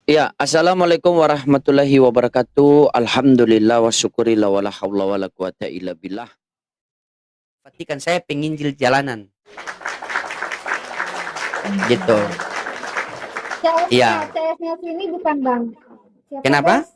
Ya, assalamualaikum warahmatullahi wabarakatuh. Alhamdulillah wa syukurillah wa la haula wa la quwata illa billah. Pastikan saya penginjil jalanan. Gitu. CS-nya, Iya. CS-nya sini bukan Bang. Siapa Kenapa? guys?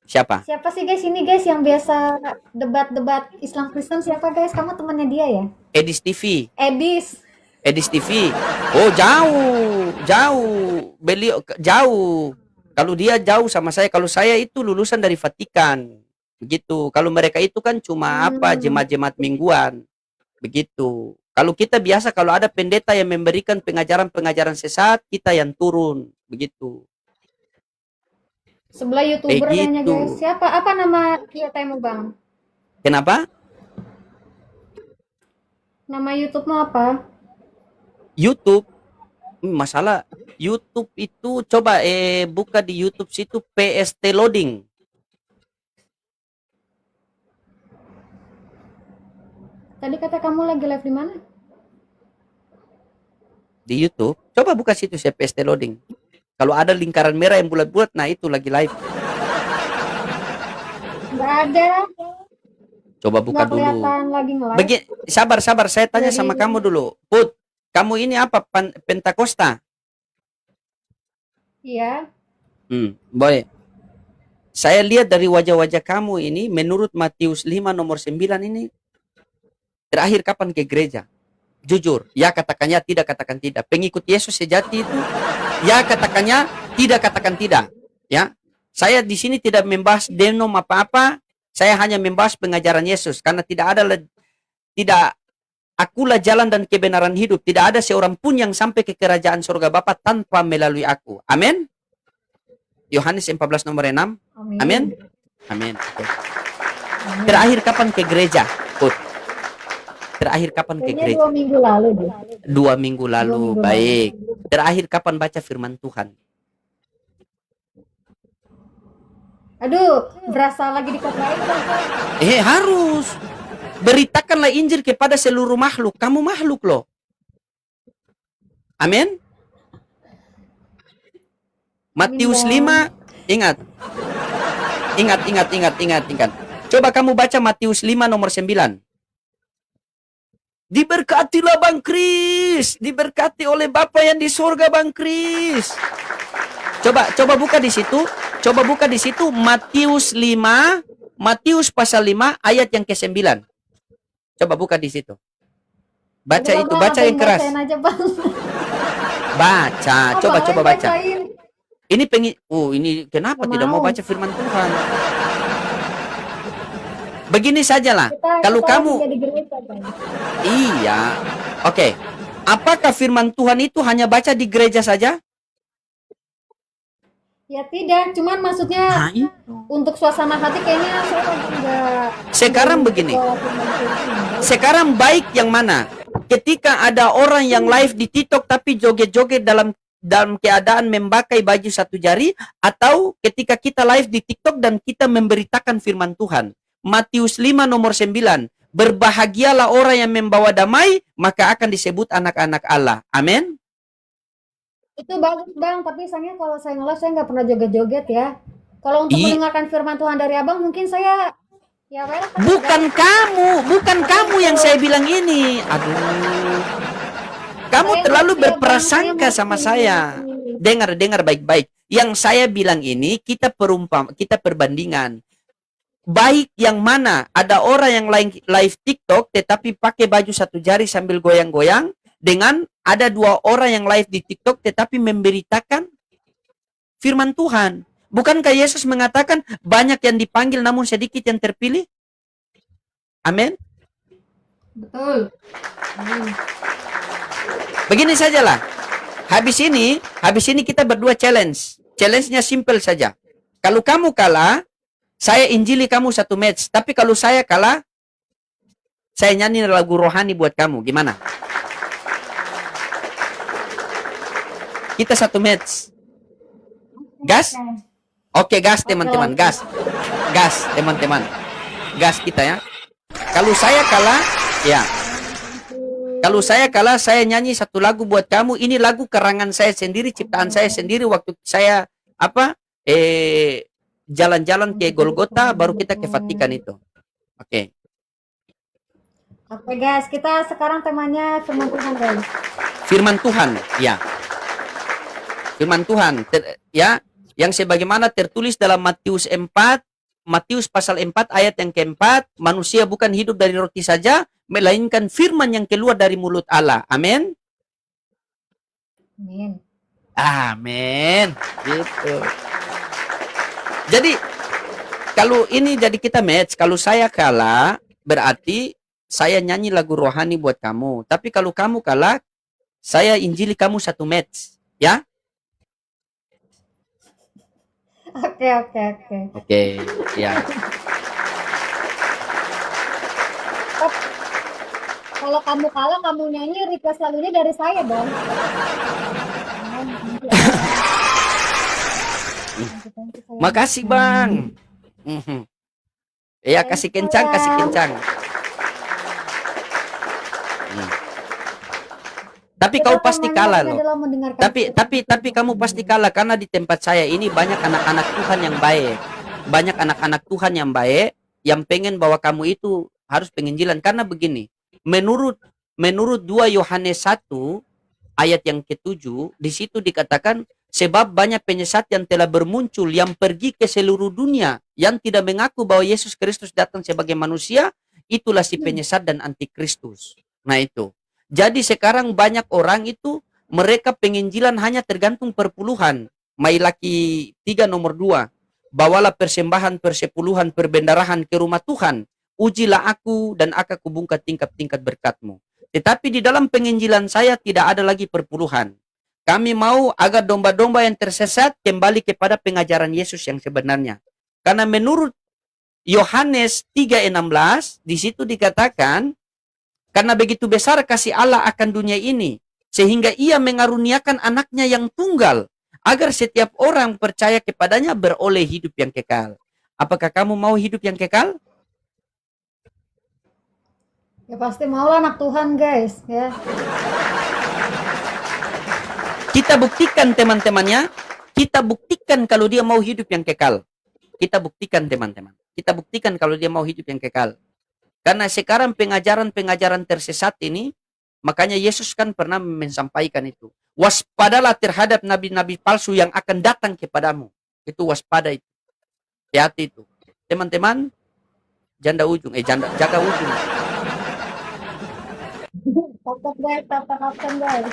Siapa? Siapa sih guys ini guys yang biasa debat-debat Islam Kristen siapa guys? Kamu temannya dia ya? Edis TV. Edis. Edis TV. Oh, jauh. Jauh. Beliau jauh. Kalau dia jauh sama saya, kalau saya itu lulusan dari Vatikan. Begitu. Kalau mereka itu kan cuma jemaat-jemaat mingguan. Begitu. Kalau kita biasa kalau ada pendeta yang memberikan pengajaran-pengajaran sesat, kita yang turun. Begitu. Sebelah YouTuber kayaknya Begitu. guys. Siapa? Apa nama kiatemu Bang? Kenapa? Nama YouTube-mu apa? YouTube. Masalah YouTube itu coba buka di YouTube situ PST loading. Tadi kata kamu lagi live di mana? Di YouTube. Coba buka situ saya PST loading. Kalau ada lingkaran merah yang bulat-bulat, nah itu lagi live. Nggak ada. Coba buka Nggak dulu. kelihatan lagi nge-live. Sabar, saya tanya sama Jadi- kamu dulu. Put, kamu ini apa? Pentakosta? Iya. Boleh. Saya lihat dari wajah-wajah kamu ini, menurut Matius 5 nomor 9 ini, terakhir kapan ke gereja? Jujur, ya katakannya, tidak katakan tidak. Pengikut Yesus sejati itu, ya katakannya, tidak katakan tidak. Ya, saya di sini tidak membahas denom apa-apa. Saya hanya membahas pengajaran Yesus, karena tidak akulah jalan dan kebenaran hidup. Tidak ada seorang pun yang sampai ke kerajaan surga Bapa tanpa melalui aku. Amin. Yohanes 14 nomor 6. Amin. Amin. Amin. Oke. Terakhir kapan ke gereja? Put. Terakhir kapan ke Kayaknya gereja? 2 minggu lalu deh. 2 minggu lalu. 2 minggu Baik. Terakhir kapan baca firman Tuhan? Aduh, berasa lagi dikotrain Bang. Harus. Beritakanlah Injil kepada seluruh makhluk. Kamu makhluk loh. Amin. Matius 5. Ingat. Ingat. Coba kamu baca Matius 5 nomor 9. Diberkatilah Bang Kris. Diberkati oleh Bapa yang di surga Bang Kris. Coba buka di situ. Coba buka di situ Matius 5. Matius pasal 5 ayat yang ke-9. Coba buka di situ. Baca Udah, itu, Bang, baca yang abang keras. bacain aja, Bang. Baca, coba Abang baca. bacain. Ini ini kenapa Nggak tidak mau mau. baca firman Tuhan? Begini sajalah. Kalau Kita kamu jadi gereja, Bang. iya. Oke. Apakah firman Tuhan itu hanya baca di gereja saja? Ya tidak, cuman maksudnya Nah, itu. untuk suasana hati kayaknya saya lagi enggak. Sekarang begini. Sekarang baik yang mana? Ketika ada orang yang live di TikTok tapi joget-joget dalam keadaan memakai baju satu jari, atau ketika kita live di TikTok dan kita memberitakan firman Tuhan. Matius 5 nomor 9. Berbahagialah orang yang membawa damai, maka akan disebut anak-anak Allah. Amin. Itu bagus Bang, tapi sayangnya kalau saya nge-live saya nggak pernah joget-joget ya. Kalau untuk mendengarkan firman Tuhan dari Abang mungkin saya ya welcome. Bukan kamu yang saya bilang ini. Aduh. Kamu Saya terlalu ngerti ya, Bang. berprasangka Saya sama ngerti. saya. Dengar baik-baik. Yang saya bilang ini kita perbandingan. Baik yang mana? Ada orang yang live TikTok tetapi pakai baju satu jari sambil goyang-goyang, dengan ada 2 orang yang live di TikTok tetapi memberitakan firman Tuhan. Bukankah Yesus mengatakan banyak yang dipanggil namun sedikit yang terpilih? Amin. Betul. Begini sajalah. Habis ini kita berdua challenge. Challenge-nya simple saja. Kalau kamu kalah, saya injili kamu 1 match. Tapi kalau saya kalah, saya nyanyi lagu rohani buat kamu. Gimana? Kita 1 match. Gas? Oke, gas teman-teman. Gas. Gas teman-teman. Gas kita ya. Kalau saya kalah, ya. Kalau saya kalah, saya nyanyi satu lagu buat kamu. Ini lagu karangan saya sendiri, ciptaan saya sendiri waktu saya apa? Jalan-jalan ke Golgota, baru kita ke Vatikan itu. Oke. Oke guys, kita sekarang temanya firman Tuhan guys. Firman Tuhan, ya. Firman Tuhan, ya, yang sebagaimana tertulis dalam Matius 4, Matius pasal 4 ayat yang keempat, manusia bukan hidup dari roti saja, melainkan firman yang keluar dari mulut Allah. Amin. Amin. Amin. Gitu. Jadi kalau ini jadi kita match, kalau saya kalah berarti saya nyanyi lagu rohani buat kamu. Tapi kalau kamu kalah, saya injili kamu satu match, ya? Oke. Oke, ya. Kalau kamu kalah, kamu nyanyi, request lagunya dari saya dong. Makasih, Bang. Ya, kasih kencang, kasih kencang. Tapi kau pasti kalah loh. Tapi kamu pasti kalah karena di tempat saya ini banyak anak-anak Tuhan yang baik. Banyak anak-anak Tuhan yang baik yang pengen bahwa kamu itu harus penginjilan karena begini. Menurut 2 Yohanes 1 ayat yang ke-7 di situ dikatakan sebab banyak penyesat yang telah bermuncul yang pergi ke seluruh dunia yang tidak mengaku bahwa Yesus Kristus datang sebagai manusia, itulah si penyesat dan antikristus. Nah itu. Jadi sekarang banyak orang itu mereka penginjilan hanya tergantung perpuluhan. Mailaki 3 nomor 2. Bawalah persembahan, persepuluhan, perbendarahan ke rumah Tuhan. Ujilah aku dan akan kubungkam tingkat-tingkat berkat-Mu. Tetapi di dalam penginjilan saya tidak ada lagi perpuluhan. Kami mau agar domba-domba yang tersesat kembali kepada pengajaran Yesus yang sebenarnya. Karena menurut Yohanes 3:16 di situ dikatakan karena begitu besar kasih Allah akan dunia ini, sehingga ia mengaruniakan anaknya yang tunggal, agar setiap orang percaya kepadanya beroleh hidup yang kekal. Apakah kamu mau hidup yang kekal? Ya pasti mau lah anak Tuhan guys, ya. Kita buktikan teman-temannya, kita buktikan kalau dia mau hidup yang kekal. Kita buktikan teman-teman, kita buktikan kalau dia mau hidup yang kekal. Karena sekarang pengajaran-pengajaran tersesat ini, makanya Yesus kan pernah menyampaikan itu. Waspadalah terhadap nabi-nabi palsu yang akan datang kepadamu. Itu waspada itu. Hati itu. Teman-teman, jaga ujung. Tetap guys, tetap absen guys.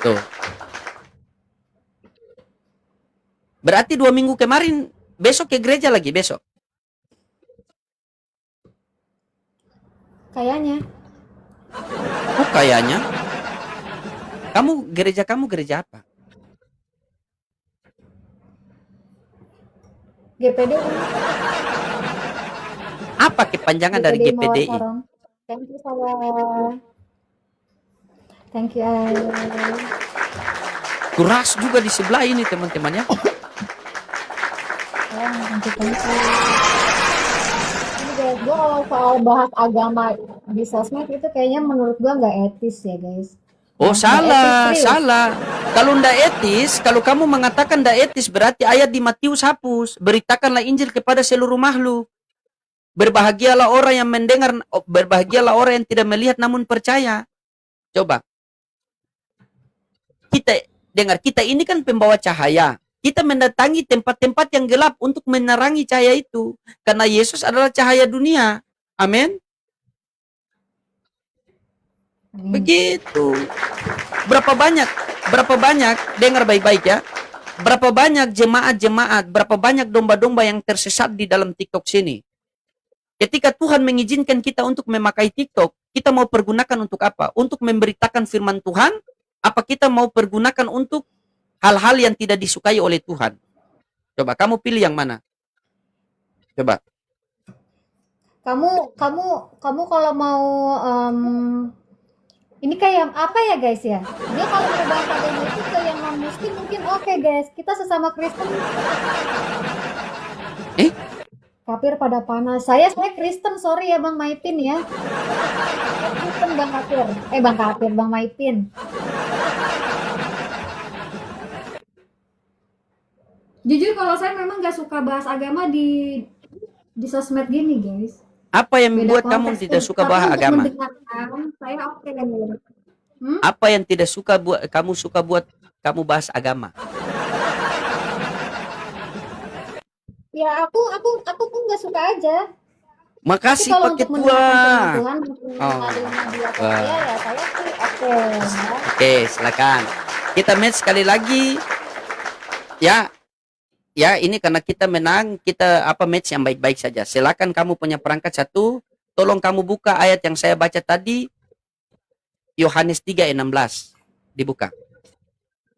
Tuh. Berarti 2 minggu kemarin, besok ke gereja lagi, besok. Kayaknya. Oh, kayaknya. Kamu gereja apa? GPD. Apa kepanjangan dari GPDI? Thank you, Sarah. Thank you, Keras juga di sebelah ini, teman-teman ya. Thank you. Guys, gue kalau soal bahas agama di sosmed itu kayaknya menurut gue nggak etis ya guys. Oh salah. Kalau ndak etis, kalau kamu mengatakan ndak etis berarti ayat di Matius hapus. Beritakanlah Injil kepada seluruh makhluk. Berbahagialah orang yang mendengar, berbahagialah orang yang tidak melihat namun percaya. Coba. Kita dengar, kita ini kan pembawa cahaya. Kita mendatangi tempat-tempat yang gelap untuk menerangi cahaya itu. Karena Yesus adalah cahaya dunia. Amin. Begitu. Berapa banyak, dengar baik-baik ya. Berapa banyak jemaat-jemaat, berapa banyak domba-domba yang tersesat di dalam TikTok sini. Ketika Tuhan mengizinkan kita untuk memakai TikTok, kita mau pergunakan untuk apa? Untuk memberitakan firman Tuhan? Apa kita mau pergunakan untuk hal-hal yang tidak disukai oleh Tuhan? Coba kamu pilih yang mana? Coba. Kamu kalau mau ini kayak apa ya guys ya? Dia kalau mau bahas agama itu ke yang non muslim mungkin oke guys. Kita sesama Kristen. Kapir pada panas. Saya Kristen, sorry ya Bang Maipin ya. Saya Kristen Bang Kapir. Bang Kapir, Bang Maipin. Jujur kalau saya memang nggak suka bahas agama di sosmed gini, guys. Apa yang Beda membuat kamu konteks. tidak suka Tapi bahas untuk agama? mendengarkan, saya oke. Apa yang tidak suka buat kamu bahas agama? Ya aku pun nggak suka aja. Tapi Makasih kalau Pak untuk Ketua. mendengarkan firman Tuhan, untuk Oh. mengenali Nabi atau Wah. saya, ya saya sih oke. Ya. Oke, silakan. Kita match sekali lagi. Ya, ini karena kita menang, kita match yang baik-baik saja. Silakan kamu punya perangkat satu. Tolong kamu buka ayat yang saya baca tadi. Yohanes 3 ayat 16. Dibuka.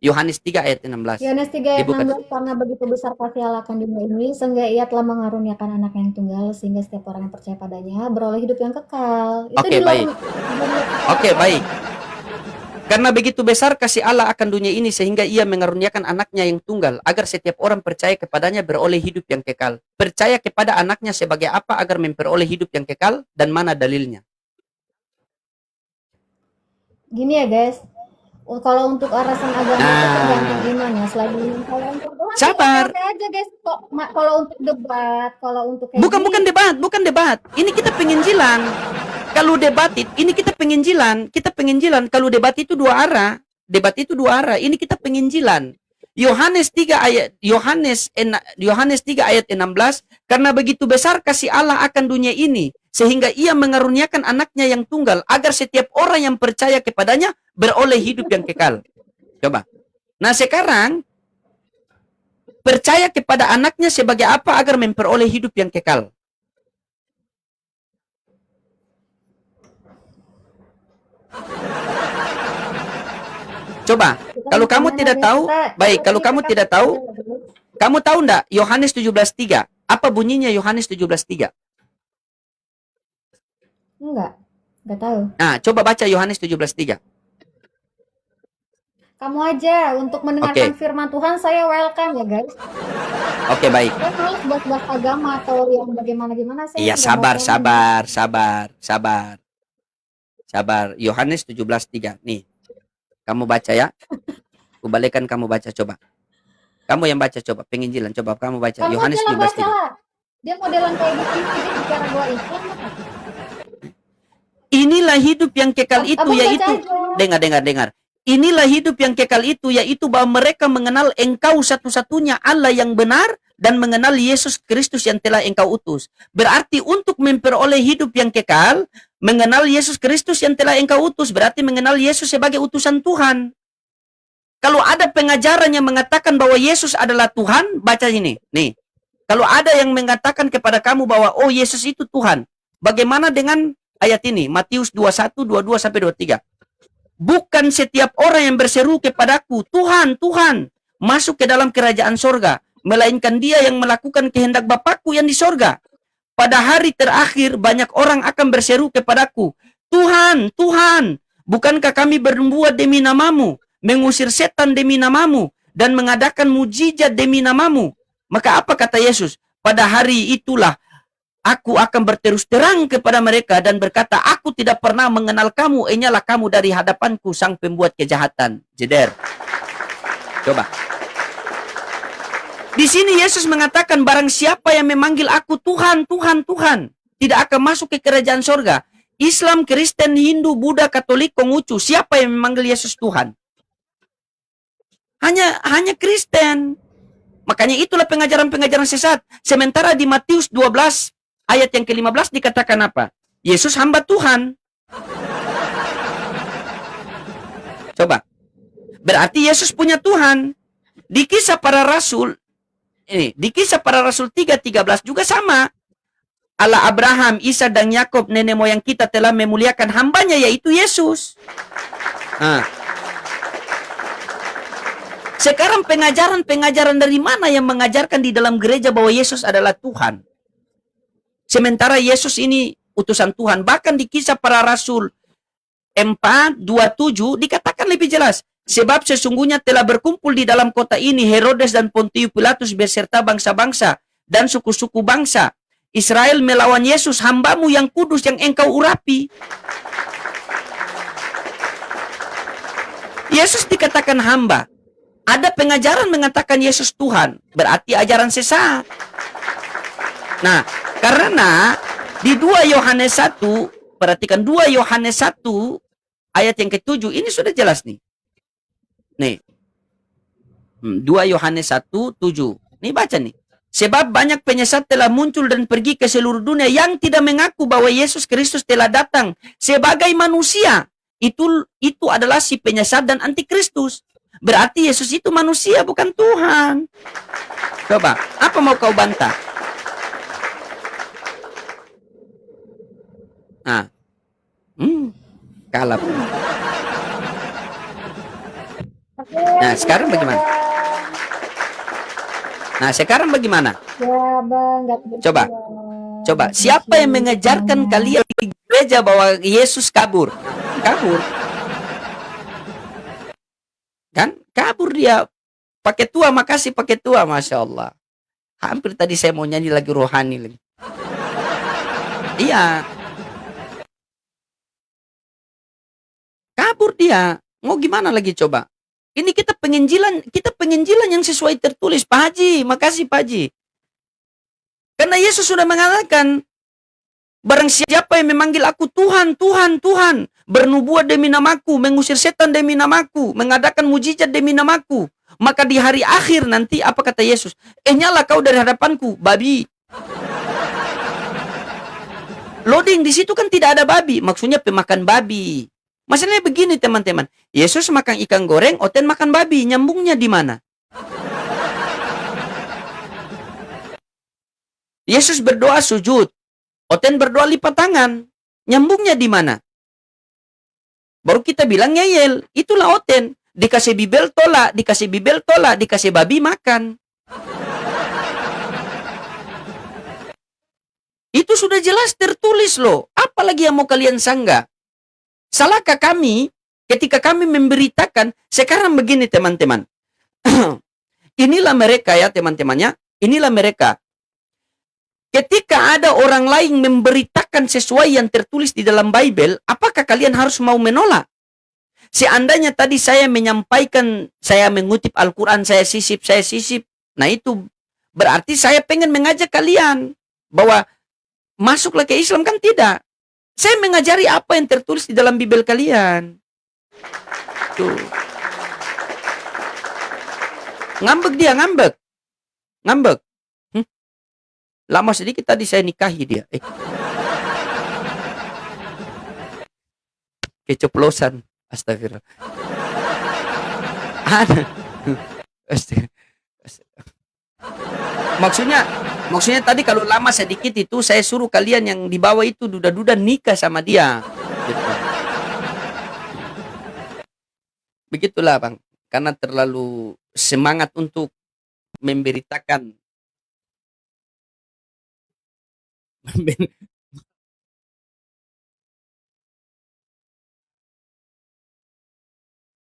Yohanes 3 ayat 16. Yohanes 3 ayat Dibuka. 16, karena begitu besar kasih Allah akan dunia ini, sehingga ia telah mengaruniakan anak yang tunggal, sehingga setiap orang yang percaya padanya beroleh hidup yang kekal. Itu Oke, di luar baik. dunia Oke, kekal. baik. Karena begitu besar kasih Allah akan dunia ini sehingga ia mengaruniakan anaknya yang tunggal agar setiap orang percaya kepadanya beroleh hidup yang kekal. Percaya kepada anaknya sebagai apa agar memperoleh hidup yang kekal dan mana dalilnya? Gini ya guys, kalau untuk arasan agama itu tergantung iman ya. Selain iman, kalau untuk Tuhan sih Sabar. oke aja guys. Kalau untuk debat, kalau untuk kayak Bukan gini, bukan debat. Ini kita penginjilan. Kalau debat ini kita penginjilan. Kalau debat itu dua arah. Ini kita penginjilan. Yohanes 3 ayat 16, karena begitu besar kasih Allah akan dunia ini sehingga ia mengaruniakan anaknya yang tunggal agar setiap orang yang percaya kepadanya beroleh hidup yang kekal. Coba. Nah, sekarang percaya kepada anaknya sebagai apa agar memperoleh hidup yang kekal? Coba, kalau kamu tidak tahu, baik, kalau kamu tidak tahu, kamu tahu enggak Yohanes 17:3? Apa bunyinya Yohanes 17:3? Enggak tahu. Nah, coba baca Yohanes 17:3. Kamu aja untuk mendengarkan firman Tuhan, saya welcome ya guys. Oke, baik. Saya harus bahas agama atau yang bagaimana saya. Iya, sabar. Yohanes 17:3. Nih. Kamu baca ya. Aku balikkan kamu baca coba. Kamu yang baca coba, penginjilan coba kamu baca Yohanes 17:3. Dia modelan kayak gitu, dia bicara gua Islam. Inilah hidup yang kekal itu yaitu dengar. Inilah hidup yang kekal itu yaitu bahwa mereka mengenal Engkau satu-satunya Allah yang benar dan mengenal Yesus Kristus yang telah Engkau utus. Berarti untuk memperoleh hidup yang kekal, mengenal Yesus Kristus yang telah Engkau utus berarti mengenal Yesus sebagai utusan Tuhan. Kalau ada pengajaran yang mengatakan bahwa Yesus adalah Tuhan, baca ini. Nih. Kalau ada yang mengatakan kepada kamu bahwa oh Yesus itu Tuhan, bagaimana dengan ayat ini? Matius 21, 22 sampai 23. Bukan setiap orang yang berseru kepadaku, Tuhan, Tuhan, masuk ke dalam kerajaan sorga, melainkan dia yang melakukan kehendak Bapakku yang di sorga. Pada hari terakhir banyak orang akan berseru kepadaku, Tuhan, Tuhan, bukankah kami berbuat demi namamu, mengusir setan demi namamu, dan mengadakan mujizat demi namamu? Maka apa kata Yesus? Pada hari itulah aku akan berterus terang kepada mereka dan berkata, aku tidak pernah mengenal kamu, enyalah kamu dari hadapanku sang pembuat kejahatan. Jeder. Coba. Di sini Yesus mengatakan barang siapa yang memanggil aku Tuhan, Tuhan, Tuhan, tidak akan masuk ke kerajaan sorga. Islam, Kristen, Hindu, Buddha, Katolik, Konghucu, siapa yang memanggil Yesus Tuhan? Hanya Kristen. Makanya itulah pengajaran-pengajaran sesat. Sementara di Matius 12 ayat yang ke-15 dikatakan apa? Yesus hamba Tuhan. Coba. Berarti Yesus punya Tuhan. Di kisah para rasul, di kisah para rasul 3:13 juga sama. Allah Abraham, Isa dan Yakob, nenek moyang kita telah memuliakan hambanya yaitu Yesus. Sekarang pengajaran dari mana yang mengajarkan di dalam gereja bahwa Yesus adalah Tuhan? Sementara Yesus ini utusan Tuhan. Bahkan di kisah para rasul 4:27 dikatakan lebih jelas. Sebab sesungguhnya telah berkumpul di dalam kota ini Herodes dan Pontius Pilatus beserta bangsa-bangsa dan suku-suku bangsa Israel melawan Yesus, hambamu yang kudus yang engkau urapi. Yesus dikatakan hamba. Ada pengajaran mengatakan Yesus Tuhan, berarti ajaran sesat. Nah, karena di 2 Yohanes 1, perhatikan 2 Yohanes 1 ayat yang ke-7, ini sudah jelas nih. Nih. 2 Yohanes 1, 7. Nih baca nih. Sebab banyak penyesat telah muncul dan pergi ke seluruh dunia yang tidak mengaku bahwa Yesus Kristus telah datang sebagai manusia. Itu adalah si penyesat dan antikristus. Berarti Yesus itu manusia, bukan Tuhan. Coba, apa mau kau bantah? Nah, kalah. Nah, sekarang bagaimana? Nah, sekarang bagaimana? Ya bang, nggak Coba. kebetulan. Coba, siapa yang mengajarkan kalian di gereja bahwa Yesus kabur? Kabur. Kan? Kabur dia. Pakai tua, makasih pakai tua, Masya Allah. Hampir tadi saya mau nyanyi lagi rohani lagi. Iya. Kabur dia. Mau gimana lagi coba? Ini kita penginjilan yang sesuai tertulis. Pak Haji, makasih Pak Haji. Karena Yesus sudah mengatakan, barang siapa yang memanggil aku Tuhan, Tuhan, Tuhan, bernubuat demi namaku, mengusir setan demi namaku, mengadakan mujizat demi namaku, maka di hari akhir nanti apa kata Yesus? Nyala kau dari hadapanku, babi. Loading di situ kan tidak ada babi, maksudnya pemakan babi. Masalahnya begini teman-teman, Yesus makan ikan goreng, Oten makan babi, nyambungnya di mana? Yesus berdoa sujud, Oten berdoa lipat tangan, nyambungnya di mana? Baru kita bilang ngeyel, itulah Oten. Dikasih bibel tolak, dikasih bibel tolak, dikasih babi makan. Itu sudah jelas tertulis loh. Apalagi yang mau kalian sanggah? Salahkah kami ketika kami memberitakan? Sekarang begini teman-teman. Inilah mereka ya teman-temannya. Inilah mereka. Ketika ada orang lain memberitakan sesuai yang tertulis di dalam Bible, apakah kalian harus mau menolak? Seandainya tadi saya menyampaikan, saya mengutip Al-Quran, saya sisip. Nah itu berarti saya pengen mengajak kalian bahwa masuklah ke Islam, kan tidak. Saya mengajari apa yang tertulis di dalam Bible kalian. Tuh. Ngambek dia, ngambek. Ngambek. Lama sedikit tadi saya nikahi dia. Keceplosan. Astagfirullah. Maksudnya tadi kalau lama sedikit itu saya suruh kalian yang di bawah itu duda-duda nikah sama dia. Gitu. Begitulah Bang. Karena terlalu semangat untuk memberitakan